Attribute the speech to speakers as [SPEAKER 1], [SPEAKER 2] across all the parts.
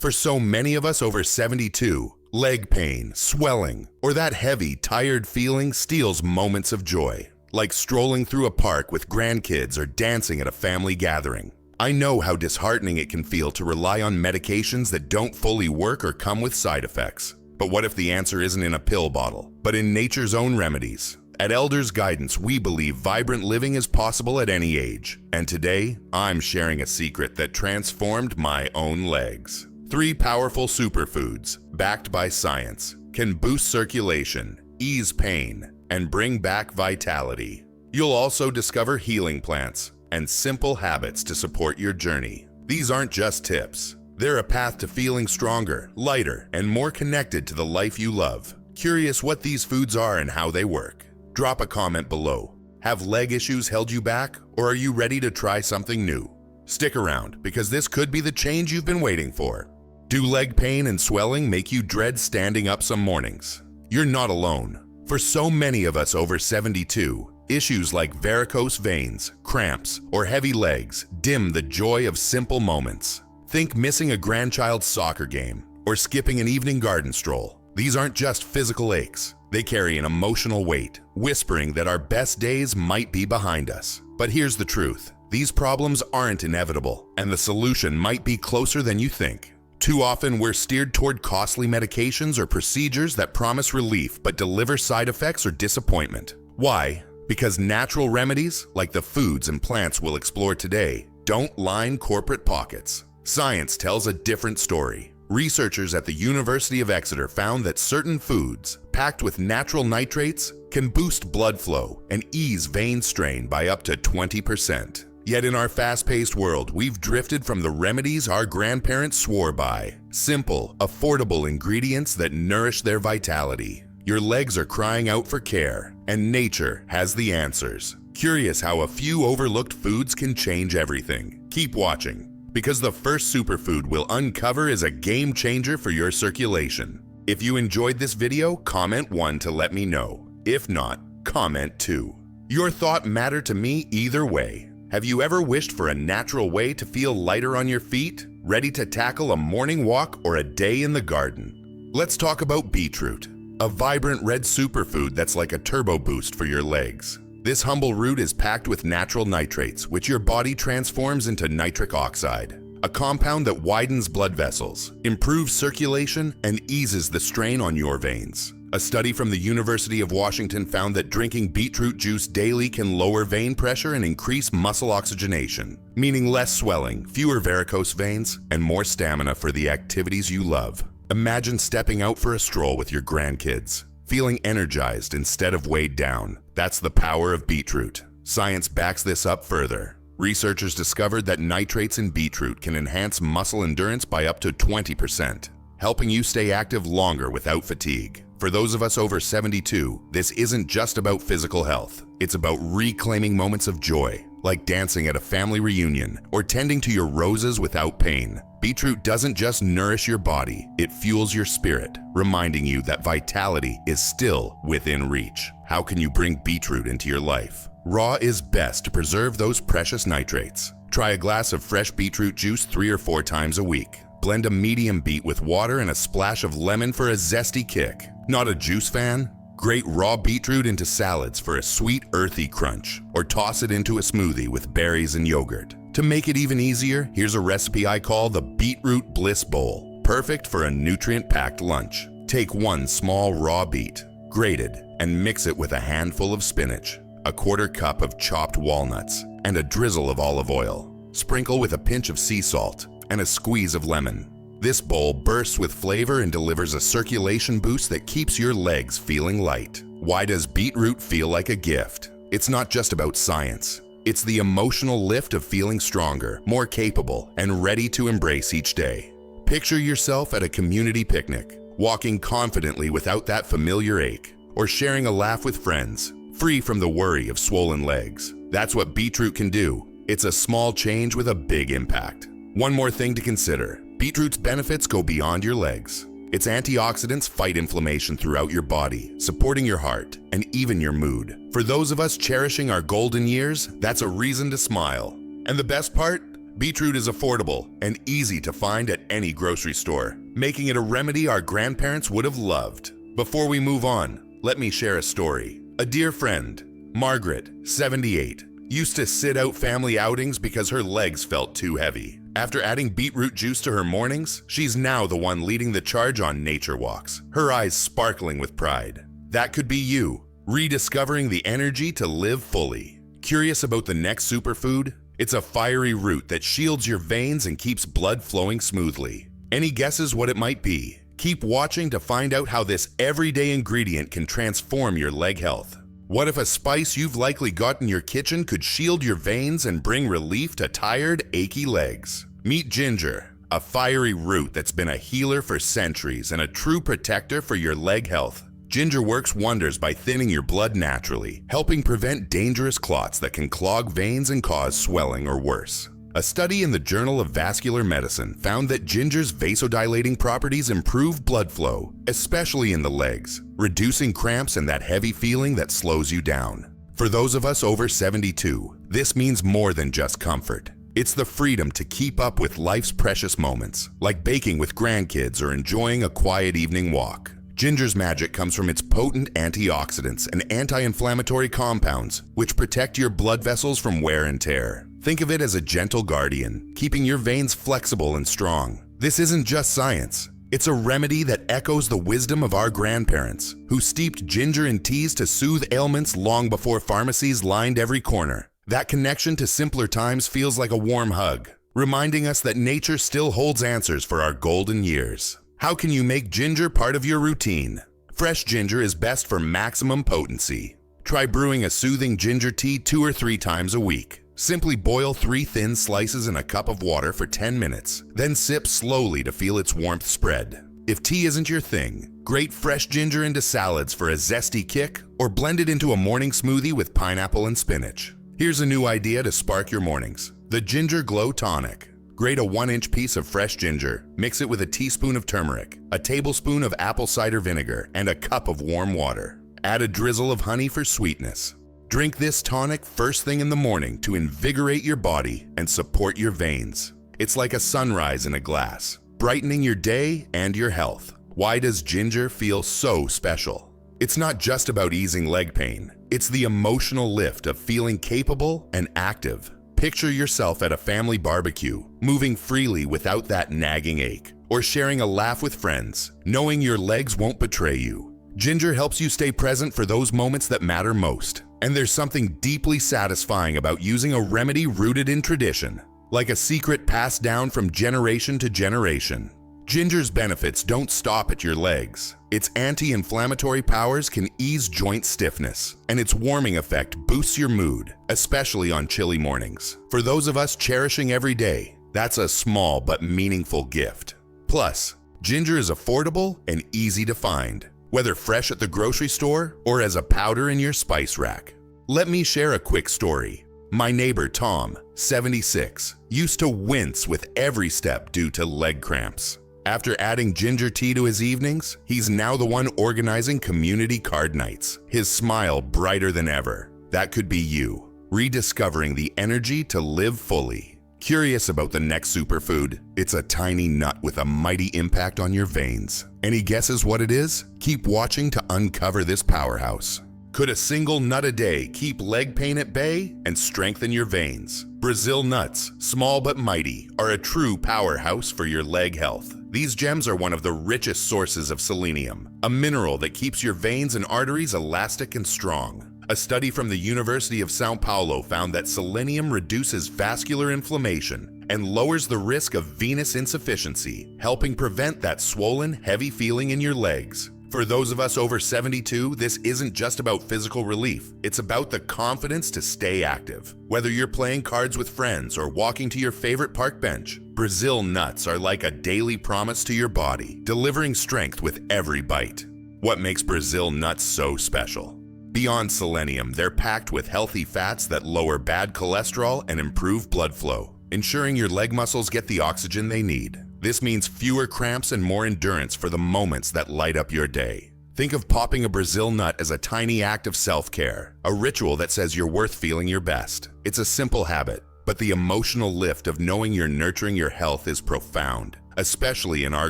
[SPEAKER 1] For so many of us over 72, leg pain, swelling, or that heavy, tired feeling steals moments of joy, like strolling through a park with grandkids or dancing at a family gathering. I know how disheartening it can feel to rely on medications that don't fully work or come with side effects. But what if the answer isn't in a pill bottle, but in nature's own remedies? At Elders Guidance, we believe vibrant living is possible at any age. And today, I'm sharing a secret that transformed my own legs. 3 powerful superfoods, backed by science, can boost circulation, ease pain, and bring back vitality. You'll also discover healing plants and simple habits to support your journey. These aren't just tips. They're a path to feeling stronger, lighter, and more connected to the life you love. Curious what these foods are and how they work? Drop a comment below. Have leg issues held you back, or are you ready to try something new? Stick around, because this could be the change you've been waiting for. Do leg pain and swelling make you dread standing up some mornings? You're not alone. For so many of us over 72, issues like varicose veins, cramps, or heavy legs dim the joy of simple moments. Think missing a grandchild's soccer game or skipping an evening garden stroll. These aren't just physical aches. They carry an emotional weight, whispering that our best days might be behind us. But here's the truth. These problems aren't inevitable, and the solution might be closer than you think. Too often, we're steered toward costly medications or procedures that promise relief but deliver side effects or disappointment. Why? Because natural remedies, like the foods and plants we'll explore today, don't line corporate pockets. Science tells a different story. Researchers at the University of Exeter found that certain foods, packed with natural nitrates, can boost blood flow and ease vein strain by up to 20%. Yet in our fast-paced world, we've drifted from the remedies our grandparents swore by. Simple, affordable ingredients that nourish their vitality. Your legs are crying out for care, and nature has the answers. Curious how a few overlooked foods can change everything? Keep watching, because the first superfood we'll uncover is a game changer for your circulation. If you enjoyed this video, comment 1 to let me know. If not, comment 2. Your thought mattered to me either way. Have you ever wished for a natural way to feel lighter on your feet, ready to tackle a morning walk or a day in the garden? Let's talk about beetroot, a vibrant red superfood that's like a turbo boost for your legs. This humble root is packed with natural nitrates, which your body transforms into nitric oxide, a compound that widens blood vessels, improves circulation, and eases the strain on your veins. A study from the University of Washington found that drinking beetroot juice daily can lower vein pressure and increase muscle oxygenation, meaning less swelling, fewer varicose veins, and more stamina for the activities you love. Imagine stepping out for a stroll with your grandkids, feeling energized instead of weighed down. That's the power of beetroot. Science backs this up further. Researchers discovered that nitrates in beetroot can enhance muscle endurance by up to 20%, helping you stay active longer without fatigue. For those of us over 72, this isn't just about physical health. It's about reclaiming moments of joy, like dancing at a family reunion or tending to your roses without pain. Beetroot doesn't just nourish your body, it fuels your spirit, reminding you that vitality is still within reach. How can you bring beetroot into your life? Raw is best to preserve those precious nitrates. Try a glass of fresh beetroot juice 3 or 4 times a week. Blend a medium beet with water and a splash of lemon for a zesty kick. Not a juice fan? Grate raw beetroot into salads for a sweet, earthy crunch, or toss it into a smoothie with berries and yogurt. To make it even easier, here's a recipe I call the Beetroot Bliss Bowl, perfect for a nutrient-packed lunch. Take 1 small raw beet, grated, and mix it with a handful of spinach, a 1/4 cup of chopped walnuts, and a drizzle of olive oil. Sprinkle with a pinch of sea salt and a squeeze of lemon. This bowl bursts with flavor and delivers a circulation boost that keeps your legs feeling light. Why does beetroot feel like a gift? It's not just about science. It's the emotional lift of feeling stronger, more capable, and ready to embrace each day. Picture yourself at a community picnic, walking confidently without that familiar ache, or sharing a laugh with friends, free from the worry of swollen legs. That's what beetroot can do. It's a small change with a big impact. One more thing to consider. Beetroot's benefits go beyond your legs. Its antioxidants fight inflammation throughout your body, supporting your heart and even your mood. For those of us cherishing our golden years, that's a reason to smile. And the best part? Beetroot is affordable and easy to find at any grocery store, making it a remedy our grandparents would have loved. Before we move on, let me share a story. A dear friend, Margaret, 78, used to sit out family outings because her legs felt too heavy. After adding beetroot juice to her mornings, she's now the one leading the charge on nature walks, her eyes sparkling with pride. That could be you, rediscovering the energy to live fully. Curious about the next superfood? It's a fiery root that shields your veins and keeps blood flowing smoothly. Any guesses what it might be? Keep watching to find out how this everyday ingredient can transform your leg health. What if a spice you've likely got in your kitchen could shield your veins and bring relief to tired, achy legs? Meet ginger, a fiery root that's been a healer for centuries and a true protector for your leg health. Ginger works wonders by thinning your blood naturally, helping prevent dangerous clots that can clog veins and cause swelling or worse. A study in the Journal of Vascular Medicine found that ginger's vasodilating properties improve blood flow, especially in the legs, reducing cramps and that heavy feeling that slows you down. For those of us over 72, this means more than just comfort. It's the freedom to keep up with life's precious moments, like baking with grandkids or enjoying a quiet evening walk. Ginger's magic comes from its potent antioxidants and anti-inflammatory compounds, which protect your blood vessels from wear and tear. Think of it as a gentle guardian, keeping your veins flexible and strong. This isn't just science. It's a remedy that echoes the wisdom of our grandparents, who steeped ginger in teas to soothe ailments long before pharmacies lined every corner. That connection to simpler times feels like a warm hug, reminding us that nature still holds answers for our golden years. How can you make ginger part of your routine? Fresh ginger is best for maximum potency. Try brewing a soothing ginger tea 2 or 3 times a week. Simply boil 3 thin slices in a cup of water for 10 minutes, then sip slowly to feel its warmth spread. If tea isn't your thing, grate fresh ginger into salads for a zesty kick, or blend it into a morning smoothie with pineapple and spinach. Here's a new idea to spark your mornings: the Ginger Glow Tonic. Grate a 1-inch piece of fresh ginger, mix it with a teaspoon of turmeric, a tablespoon of apple cider vinegar, and a cup of warm water. Add a drizzle of honey for sweetness. Drink this tonic first thing in the morning to invigorate your body and support your veins. It's like a sunrise in a glass, brightening your day and your health. Why does ginger feel so special? It's not just about easing leg pain. It's the emotional lift of feeling capable and active. Picture yourself at a family barbecue, moving freely without that nagging ache, or sharing a laugh with friends, knowing your legs won't betray you. Ginger helps you stay present for those moments that matter most. And there's something deeply satisfying about using a remedy rooted in tradition, like a secret passed down from generation to generation. Ginger's benefits don't stop at your legs. Its anti-inflammatory powers can ease joint stiffness, and its warming effect boosts your mood, especially on chilly mornings. For those of us cherishing every day, that's a small but meaningful gift. Plus, ginger is affordable and easy to find, whether fresh at the grocery store or as a powder in your spice rack. Let me share a quick story. My neighbor Tom, 76, used to wince with every step due to leg cramps. After adding ginger tea to his evenings, he's now the one organizing community card nights, his smile brighter than ever. That could be you, rediscovering the energy to live fully. Curious about the next superfood? It's a tiny nut with a mighty impact on your veins. Any guesses what it is? Keep watching to uncover this powerhouse. Could a single nut a day keep leg pain at bay and strengthen your veins? Brazil nuts, small but mighty, are a true powerhouse for your leg health. These gems are one of the richest sources of selenium, a mineral that keeps your veins and arteries elastic and strong. A study from the University of São Paulo found that selenium reduces vascular inflammation and lowers the risk of venous insufficiency, helping prevent that swollen, heavy feeling in your legs. For those of us over 72, this isn't just about physical relief. It's about the confidence to stay active. Whether you're playing cards with friends or walking to your favorite park bench, Brazil nuts are like a daily promise to your body, delivering strength with every bite. What makes Brazil nuts so special? Beyond selenium, they're packed with healthy fats that lower bad cholesterol and improve blood flow, ensuring your leg muscles get the oxygen they need. This means fewer cramps and more endurance for the moments that light up your day. Think of popping a Brazil nut as a tiny act of self-care, a ritual that says you're worth feeling your best. It's a simple habit. but the emotional lift of knowing you're nurturing your health is profound, especially in our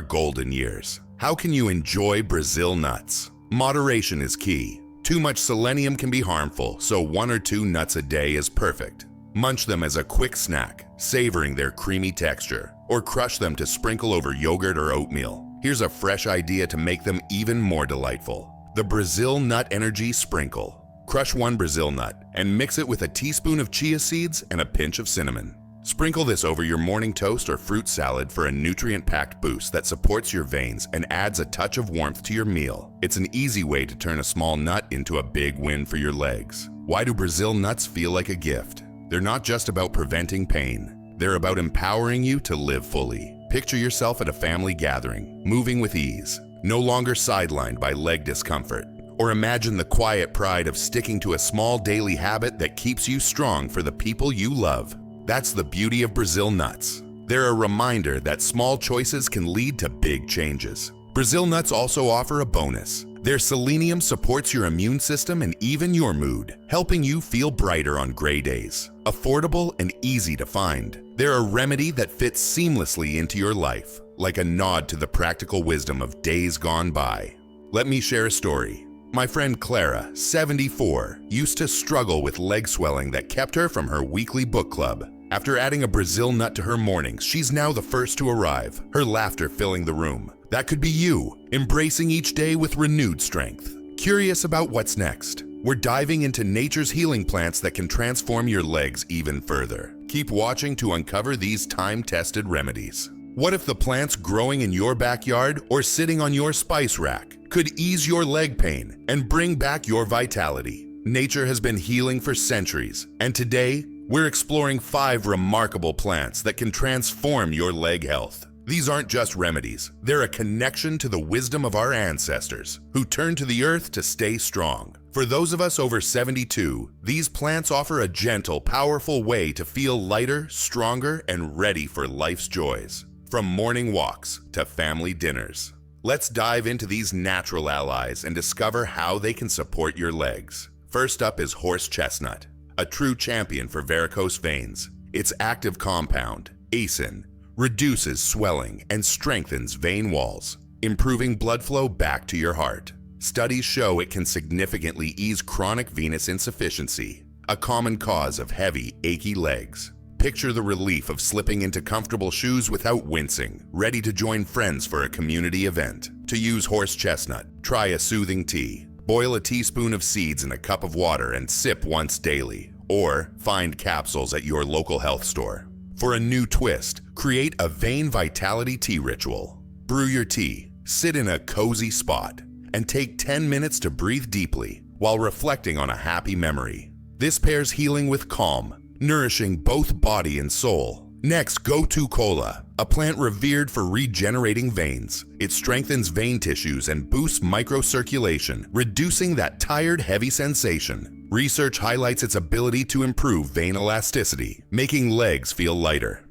[SPEAKER 1] golden years. How can you enjoy Brazil nuts? Moderation is key. Too much selenium can be harmful, so 1 or 2 nuts a day is perfect. Munch them as a quick snack, savoring their creamy texture, or crush them to sprinkle over yogurt or oatmeal. Here's a fresh idea to make them even more delightful: the Brazil Nut Energy Sprinkle. Crush 1 Brazil nut and mix it with a teaspoon of chia seeds and a pinch of cinnamon. Sprinkle this over your morning toast or fruit salad for a nutrient-packed boost that supports your veins and adds a touch of warmth to your meal. It's an easy way to turn a small nut into a big win for your legs. Why do Brazil nuts feel like a gift? They're not just about preventing pain. They're about empowering you to live fully. Picture yourself at a family gathering, moving with ease, no longer sidelined by leg discomfort. Or imagine the quiet pride of sticking to a small daily habit that keeps you strong for the people you love. That's the beauty of Brazil nuts. They're a reminder that small choices can lead to big changes. Brazil nuts also offer a bonus. Their selenium supports your immune system and even your mood, helping you feel brighter on gray days. Affordable and easy to find, they're a remedy that fits seamlessly into your life, like a nod to the practical wisdom of days gone by. Let me share a story. My friend Clara, 74, used to struggle with leg swelling that kept her from her weekly book club. After adding a Brazil nut to her mornings, she's now the first to arrive, her laughter filling the room. That could be you, embracing each day with renewed strength. Curious about what's next? We're diving into nature's healing plants that can transform your legs even further. Keep watching to uncover these time-tested remedies. What if the plants growing in your backyard or sitting on your spice rack could ease your leg pain and bring back your vitality? Nature has been healing for centuries, and today, we're exploring 5 remarkable plants that can transform your leg health. These aren't just remedies, they're a connection to the wisdom of our ancestors, who turned to the earth to stay strong. For those of us over 72, these plants offer a gentle, powerful way to feel lighter, stronger, and ready for life's joys. From morning walks to family dinners. Let's dive into these natural allies and discover how they can support your legs. First up is horse chestnut, a true champion for varicose veins. Its active compound, acin, reduces swelling and strengthens vein walls, improving blood flow back to your heart. Studies show it can significantly ease chronic venous insufficiency, a common cause of heavy, achy legs. Picture the relief of slipping into comfortable shoes without wincing, ready to join friends for a community event. To use horse chestnut, try a soothing tea. Boil a teaspoon of seeds in a cup of water and sip once daily, or find capsules at your local health store. For a new twist, create a vein vitality tea ritual. Brew your tea, sit in a cozy spot, and take 10 minutes to breathe deeply while reflecting on a happy memory. This pairs healing with calm, nourishing both body and soul. Next, Go-To Cola, a plant revered for regenerating veins. It strengthens vein tissues and boosts microcirculation, reducing that tired, heavy sensation. Research highlights its ability to improve vein elasticity, making legs feel lighter.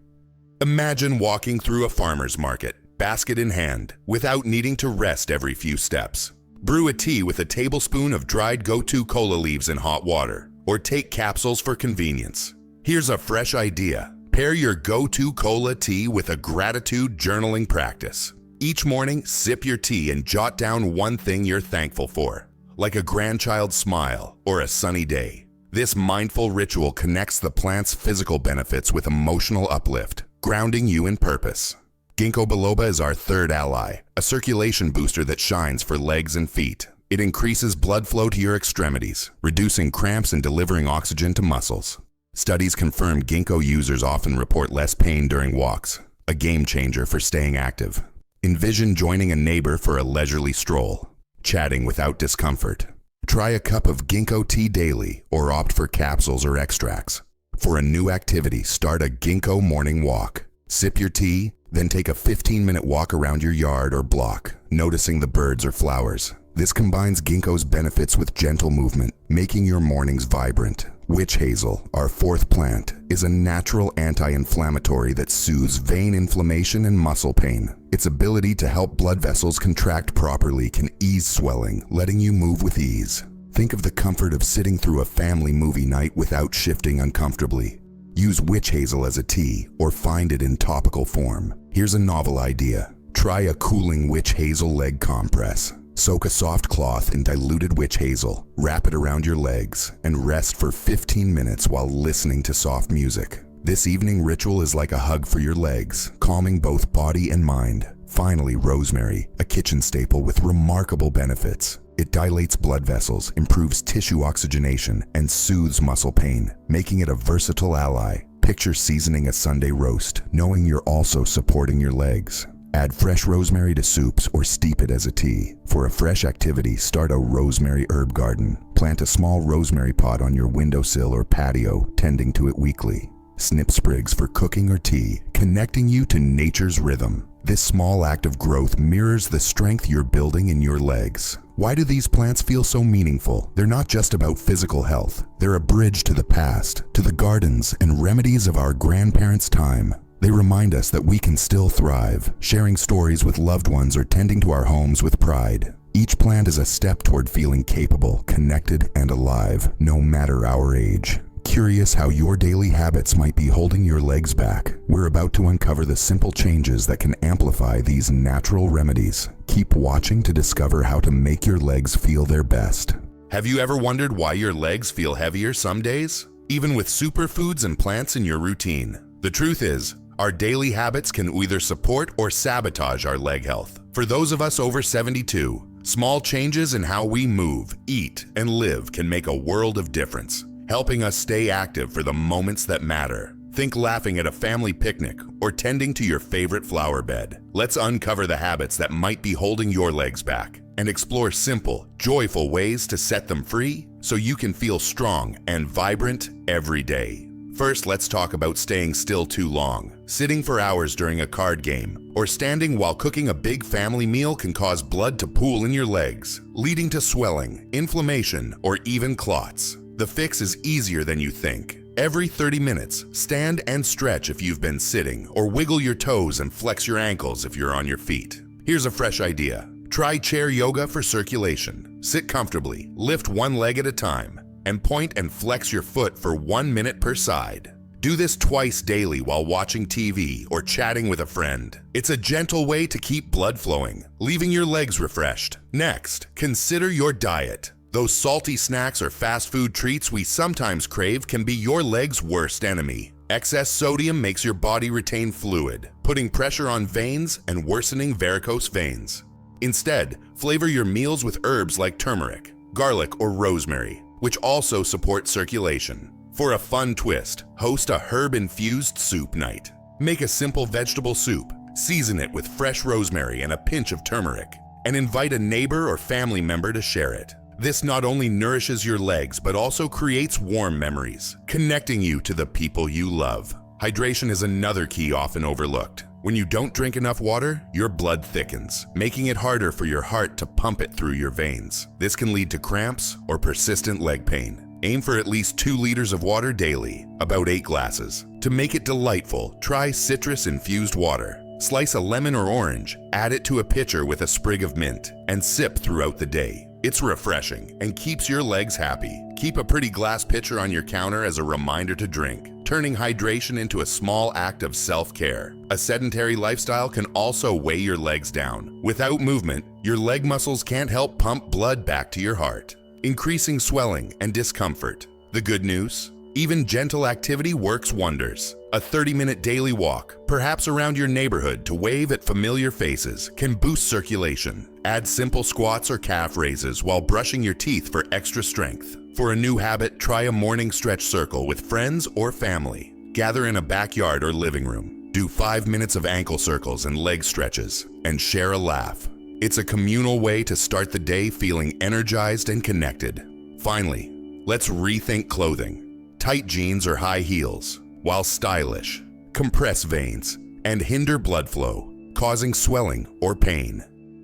[SPEAKER 1] Imagine walking through a farmer's market, basket in hand, without needing to rest every few steps. Brew a tea with a tablespoon of dried Go-To Cola leaves in hot water, or take capsules for convenience. Here's a fresh idea. Pair your Go-To Cola tea with a gratitude journaling practice. Each morning, sip your tea and jot down one thing you're thankful for, like a grandchild's smile or a sunny day. This mindful ritual connects the plant's physical benefits with emotional uplift, grounding you in purpose. Ginkgo biloba is our third ally, a circulation booster that shines for legs and feet. It increases blood flow to your extremities, reducing cramps and delivering oxygen to muscles. Studies confirm Ginkgo users often report less pain during walks, a game changer for staying active. Envision joining a neighbor for a leisurely stroll, chatting without discomfort. Try a cup of Ginkgo tea daily or opt for capsules or extracts. For a new activity, start a Ginkgo morning walk. Sip your tea, then take a 15-minute walk around your yard or block, noticing the birds or flowers. This combines Ginkgo's benefits with gentle movement, making your mornings vibrant. Witch hazel, our fourth plant, is a natural anti-inflammatory that soothes vein inflammation and muscle pain. Its ability to help blood vessels contract properly can ease swelling, letting you move with ease. Think of the comfort of sitting through a family movie night without shifting uncomfortably. Use witch hazel as a tea or find it in topical form. Here's a novel idea. Try a cooling witch hazel leg compress. Soak a soft cloth in diluted witch hazel, wrap it around your legs, and rest for 15 minutes while listening to soft music. This evening ritual is like a hug for your legs, calming both body and mind. Finally, rosemary, a kitchen staple with remarkable benefits. It dilates blood vessels, improves tissue oxygenation, and soothes muscle pain, making it a versatile ally. Picture seasoning a Sunday roast, knowing you're also supporting your legs. Add fresh rosemary to soups or steep it as a tea. For a fresh activity, start a rosemary herb garden. Plant a small rosemary pot on your windowsill or patio, tending to it weekly. Snip sprigs for cooking or tea, connecting you to nature's rhythm. This small act of growth mirrors the strength you're building in your legs. Why do these plants feel so meaningful? They're not just about physical health. They're a bridge to the past, to the gardens and remedies of our grandparents' time. They remind us that we can still thrive, sharing stories with loved ones or tending to our homes with pride. Each plant is a step toward feeling capable, connected, and alive, no matter our age. Curious how your daily habits might be holding your legs back? We're about to uncover the simple changes that can amplify these natural remedies. Keep watching to discover how to make your legs feel their best. Have you ever wondered why your legs feel heavier some days? Even with superfoods and plants in your routine. The truth is, our daily habits can either support or sabotage our leg health. For those of us over 72, small changes in how we move, eat, and live can make a world of difference, helping us stay active for the moments that matter. Think laughing at a family picnic or tending to your favorite flower bed. Let's uncover the habits that might be holding your legs back and explore simple, joyful ways to set them free so you can feel strong and vibrant every day. First, let's talk about staying still too long. Sitting for hours during a card game or standing while cooking a big family meal can cause blood to pool in your legs, leading to swelling, inflammation, or even clots. The fix is easier than you think. Every 30 minutes, stand and stretch if you've been sitting, or wiggle your toes and flex your ankles if you're on your feet. Here's a fresh idea. Try chair yoga for circulation. Sit comfortably, lift one leg at a time, and point and flex your foot for 1 minute per side. Do this twice daily while watching TV or chatting with a friend. It's a gentle way to keep blood flowing, leaving your legs refreshed. Next, consider your diet. Those salty snacks or fast food treats we sometimes crave can be your leg's worst enemy. Excess sodium makes your body retain fluid, putting pressure on veins and worsening varicose veins. Instead, flavor your meals with herbs like turmeric, garlic, or rosemary, which also support circulation. For a fun twist, host a herb-infused soup night. Make a simple vegetable soup, season it with fresh rosemary and a pinch of turmeric, and invite a neighbor or family member to share it. This not only nourishes your legs, but also creates warm memories, connecting you to the people you love. Hydration is another key often overlooked. When you don't drink enough water, your blood thickens, making it harder for your heart to pump it through your veins. This can lead to cramps or persistent leg pain. Aim for at least 2 liters of water daily, about 8 glasses. To make it delightful, try citrus-infused water. Slice a lemon or orange, add it to a pitcher with a sprig of mint, and sip throughout the day. It's refreshing and keeps your legs happy. Keep a pretty glass pitcher on your counter as a reminder to drink, turning hydration into a small act of self-care. A sedentary lifestyle can also weigh your legs down. Without movement, your leg muscles can't help pump blood back to your heart, increasing swelling and discomfort. The good news? Even gentle activity works wonders. A 30-minute daily walk, perhaps around your neighborhood to wave at familiar faces, can boost circulation. Add simple squats or calf raises while brushing your teeth for extra strength. For a new habit, try a morning stretch circle with friends or family. Gather in a backyard or living room. Do 5 minutes of ankle circles and leg stretches, and share a laugh. It's a communal way to start the day feeling energized and connected. Finally, let's rethink clothing. Tight jeans or high heels, while stylish, compress veins and hinder blood flow, causing swelling or pain.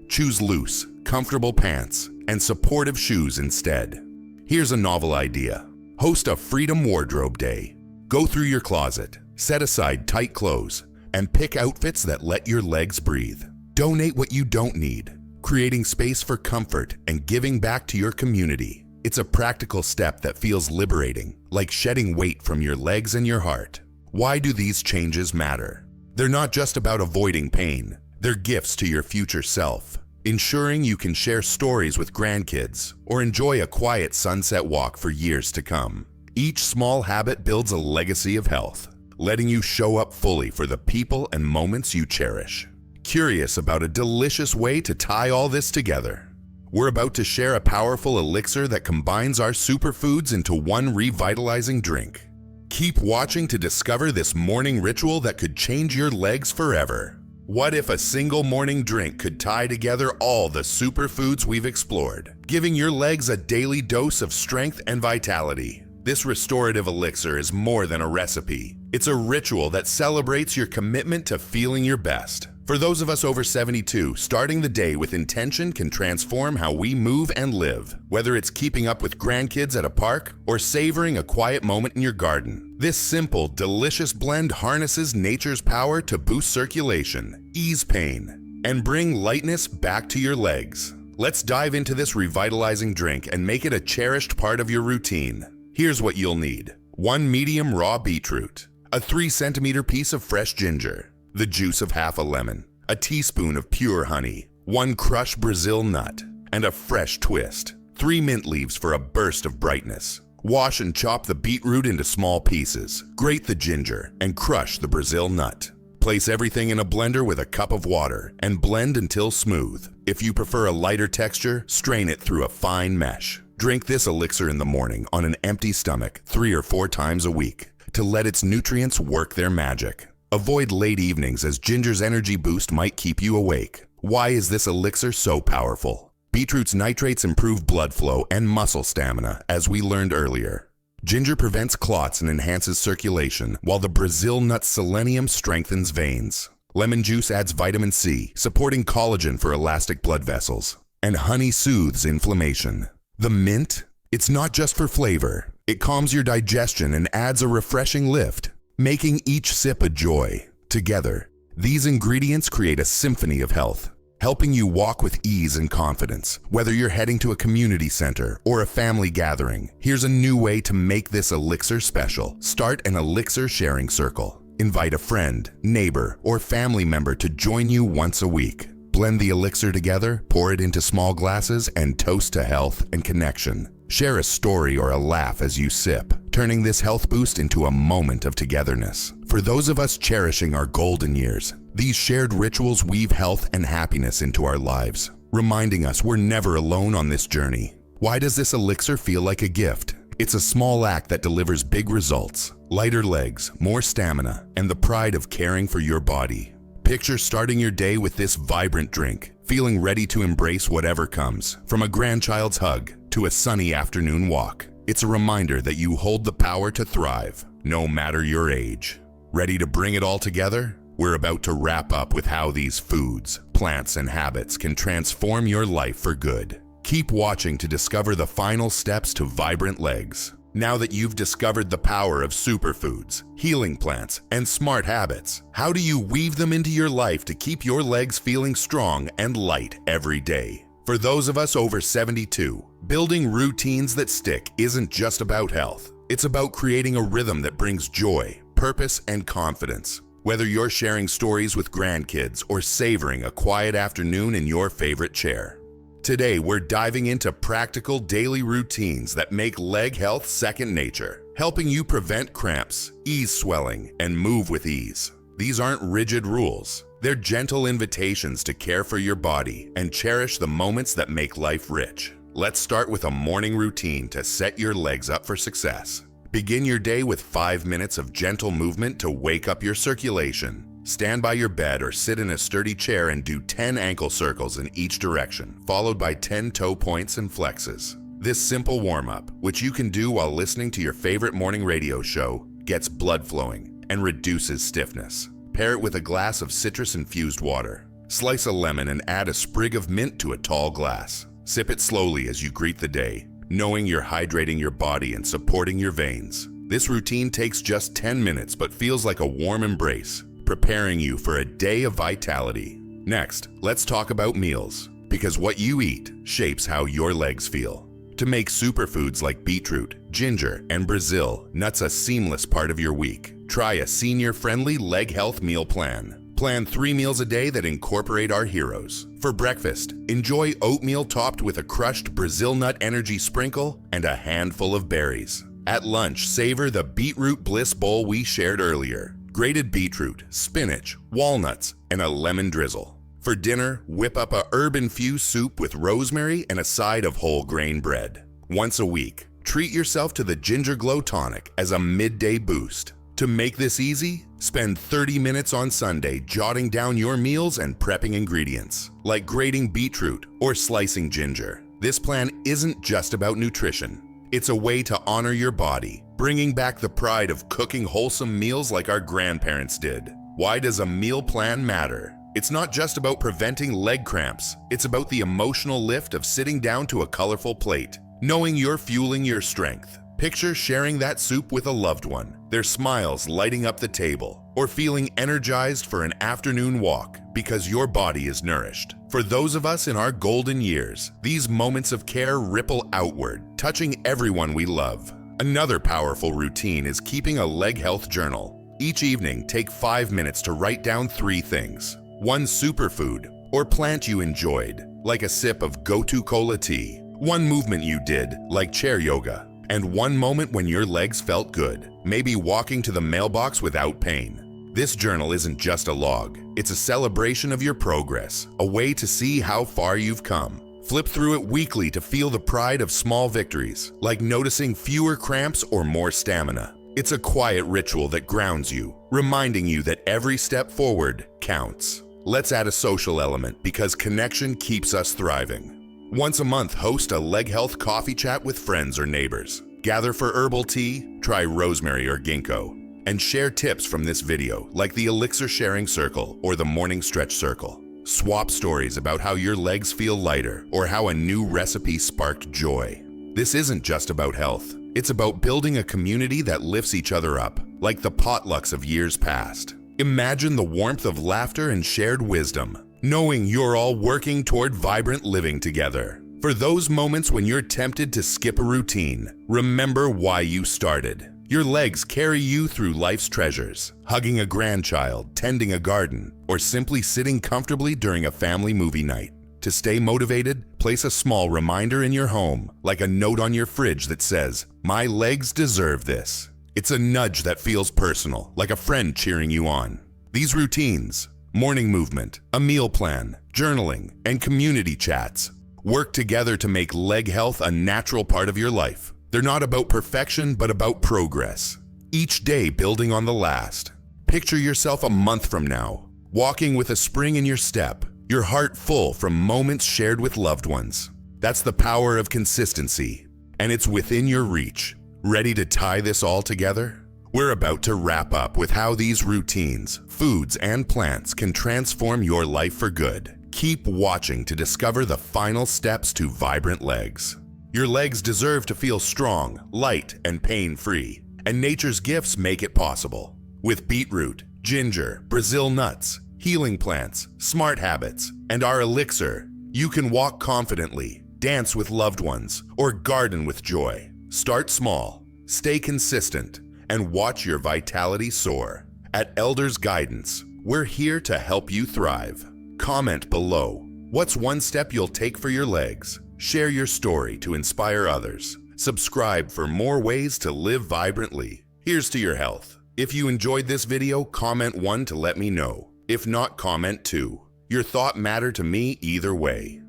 [SPEAKER 1] Choose loose, comfortable pants and supportive shoes instead. Here's a novel idea. Host a Freedom Wardrobe Day. Go through your closet, set aside tight clothes, and pick outfits that let your legs breathe. Donate what you don't need, creating space for comfort and giving back to your community. It's a practical step that feels liberating, like shedding weight from your legs and your heart. Why do these changes matter? They're not just about avoiding pain. They're gifts to your future self, ensuring you can share stories with grandkids or enjoy a quiet sunset walk for years to come. Each small habit builds a legacy of health, letting you show up fully for the people and moments you cherish. Curious about a delicious way to tie all this together? We're about to share a powerful elixir that combines our superfoods into one revitalizing drink. Keep watching to discover this morning ritual that could change your legs forever. What if a single morning drink could tie together all the superfoods we've explored, giving your legs a daily dose of strength and vitality? This restorative elixir is more than a recipe. It's a ritual that celebrates your commitment to feeling your best. For those of us over 72, starting the day with intention can transform how we move and live. Whether it's keeping up with grandkids at a park or savoring a quiet moment in your garden, this simple, delicious blend harnesses nature's power to boost circulation, ease pain, and bring lightness back to your legs. Let's dive into this revitalizing drink and make it a cherished part of your routine. Here's what you'll need. 1 medium raw beetroot, a 3-centimeter piece of fresh ginger, the juice of half a lemon, a teaspoon of pure honey, 1 crushed Brazil nut, and a fresh twist, 3 mint leaves for a burst of brightness. Wash and chop the beetroot into small pieces, grate the ginger, and crush the Brazil nut. Place everything in a blender with a cup of water and blend until smooth. If you prefer a lighter texture, strain it through a fine mesh. Drink this elixir in the morning on an empty stomach 3 or 4 times a week to let its nutrients work their magic. Avoid late evenings as ginger's energy boost might keep you awake. Why is this elixir so powerful? Beetroot's nitrates improve blood flow and muscle stamina, as we learned earlier. Ginger prevents clots and enhances circulation, while the Brazil nut's selenium strengthens veins. Lemon juice adds vitamin C, supporting collagen for elastic blood vessels. And honey soothes inflammation. The mint? It's not just for flavor. It calms your digestion and adds a refreshing lift, making each sip a joy. Together, these ingredients create a symphony of health, helping you walk with ease and confidence. Whether you're heading to a community center or a family gathering, here's a new way to make this elixir special. Start an elixir sharing circle. Invite a friend, neighbor, or family member to join you once a week. Blend the elixir together, pour it into small glasses, and toast to health and connection. Share a story or a laugh as you sip, turning this health boost into a moment of togetherness. For those of us cherishing our golden years, these shared rituals weave health and happiness into our lives, reminding us we're never alone on this journey. Why does this elixir feel like a gift? It's a small act that delivers big results: lighter legs, more stamina, and the pride of caring for your body. Picture starting your day with this vibrant drink, feeling ready to embrace whatever comes, from a grandchild's hug to a sunny afternoon walk. It's a reminder that you hold the power to thrive, no matter your age. Ready to bring it all together? We're about to wrap up with how these foods, plants, and habits can transform your life for good. Keep watching to discover the final steps to vibrant legs. Now that you've discovered the power of superfoods, healing plants, and smart habits, how do you weave them into your life to keep your legs feeling strong and light every day? For those of us over 72, building routines that stick isn't just about health. It's about creating a rhythm that brings joy, purpose, and confidence. Whether you're sharing stories with grandkids or savoring a quiet afternoon in your favorite chair. Today, we're diving into practical daily routines that make leg health second nature, helping you prevent cramps, ease swelling, and move with ease. These aren't rigid rules. They're gentle invitations to care for your body and cherish the moments that make life rich. Let's start with a morning routine to set your legs up for success. Begin your day with 5 minutes of gentle movement to wake up your circulation. Stand by your bed or sit in a sturdy chair and do 10 ankle circles in each direction, followed by 10 toe points and flexes. This simple warm-up, which you can do while listening to your favorite morning radio show, gets blood flowing and reduces stiffness. Pair it with a glass of citrus-infused water. Slice a lemon and add a sprig of mint to a tall glass. Sip it slowly as you greet the day, knowing you're hydrating your body and supporting your veins. This routine takes just 10 minutes but feels like a warm embrace, preparing you for a day of vitality. Next, let's talk about meals, because what you eat shapes how your legs feel. To make superfoods like beetroot, ginger, and Brazil nuts a seamless part of your week, try a senior-friendly leg health meal plan. Plan 3 meals a day that incorporate our heroes. For breakfast, enjoy oatmeal topped with a crushed Brazil nut energy sprinkle and a handful of berries. At lunch, savor the beetroot bliss bowl we shared earlier. Grated beetroot, spinach, walnuts, and a lemon drizzle. For dinner, whip up a herb-infused soup with rosemary and a side of whole grain bread. Once a week, treat yourself to the Ginger Glow Tonic as a midday boost. To make this easy, spend 30 minutes on Sunday jotting down your meals and prepping ingredients, like grating beetroot or slicing ginger. This plan isn't just about nutrition. It's a way to honor your body, bringing back the pride of cooking wholesome meals like our grandparents did. Why does a meal plan matter? It's not just about preventing leg cramps. It's about the emotional lift of sitting down to a colorful plate, knowing you're fueling your strength. Picture sharing that soup with a loved one, their smiles lighting up the table, or feeling energized for an afternoon walk because your body is nourished. For those of us in our golden years, these moments of care ripple outward, touching everyone we love. Another powerful routine is keeping a leg health journal. Each evening, take 5 minutes to write down 3 things. One superfood or plant you enjoyed, like a sip of go-to cola tea. One movement you did, like chair yoga. And one moment when your legs felt good, maybe walking to the mailbox without pain. This journal isn't just a log. It's a celebration of your progress, a way to see how far you've come. Flip through it weekly to feel the pride of small victories, like noticing fewer cramps or more stamina. It's a quiet ritual that grounds you, reminding you that every step forward counts. Let's add a social element because connection keeps us thriving. Once a month, host a leg health coffee chat with friends or neighbors. Gather for herbal tea, try rosemary or ginkgo, and share tips from this video like the Elixir Sharing Circle or the Morning Stretch Circle. Swap stories about how your legs feel lighter or how a new recipe sparked joy. This isn't just about health. It's about building a community that lifts each other up, like the potlucks of years past. Imagine the warmth of laughter and shared wisdom, knowing you're all working toward vibrant living together. For those moments when you're tempted to skip a routine, remember why you started. Your legs carry you through life's treasures, hugging a grandchild, tending a garden, or simply sitting comfortably during a family movie night. To stay motivated, place a small reminder in your home, like a note on your fridge that says, "My legs deserve this." It's a nudge that feels personal, like a friend cheering you on. These routines, morning movement, a meal plan, journaling, and community chats, work together to make leg health a natural part of your life. They're not about perfection, but about progress. Each day building on the last. Picture yourself a month from now, walking with a spring in your step, your heart full from moments shared with loved ones. That's the power of consistency, and it's within your reach. Ready to tie this all together? We're about to wrap up with how these routines, foods, and plants can transform your life for good. Keep watching to discover the final steps to vibrant legs. Your legs deserve to feel strong, light, and pain-free, and nature's gifts make it possible. With beetroot, ginger, Brazil nuts, healing plants, smart habits, and our elixir, you can walk confidently, dance with loved ones, or garden with joy. Start small, stay consistent, and watch your vitality soar. At Elders Guidance, we're here to help you thrive. Comment below. What's one step you'll take for your legs? Share your story to inspire others. Subscribe for more ways to live vibrantly. Here's to your health. If you enjoyed this video, comment 1 to let me know. If not, comment 2. Your thought matters to me either way.